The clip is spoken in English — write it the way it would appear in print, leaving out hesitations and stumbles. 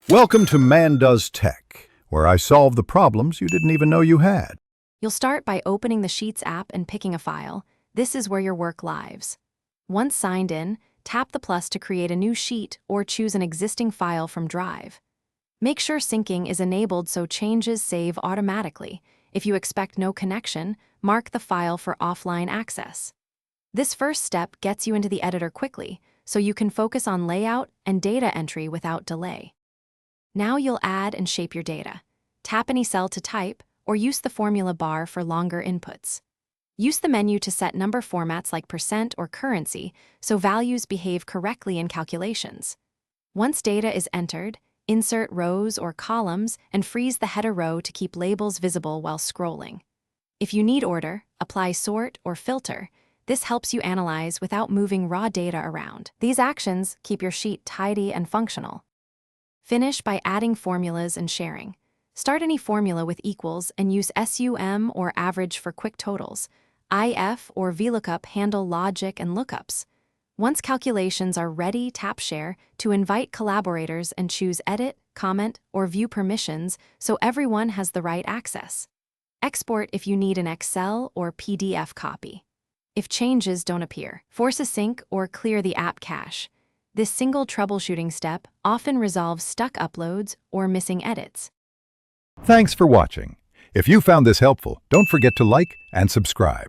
Welcome to Man Does Tech, where I solve the problems you didn't even know you had. You'll start by opening the Sheets app and picking a file. This is where your work lives. Once signed in, tap the plus to create a new sheet or choose an existing file from Drive. Make sure syncing is enabled so changes save automatically. If you expect no connection, mark the file for offline access. This first step gets you into the editor quickly, so you can focus on layout and data entry without delay. Now you'll add and shape your data. Tap any cell to type, or use the formula bar for longer inputs. Use the menu to set number formats like % or currency, so values behave correctly in calculations. Once data is entered, insert rows or columns and freeze the header row to keep labels visible while scrolling. If you need order, apply sort or filter. This helps you analyze without moving raw data around. These actions keep your sheet tidy and functional. Finish by adding formulas and sharing. Start any formula with equals and use SUM or average for quick totals. IF or VLOOKUP handle logic and lookups. Once calculations are ready, tap Share to invite collaborators and choose Edit, Comment, or View Permissions so everyone has the right access. Export if you need an Excel or PDF copy. If changes don't appear, force a sync or clear the app cache. This single troubleshooting step often resolves stuck uploads or missing edits. Thanks for watching. If you found this helpful, don't forget to like and subscribe.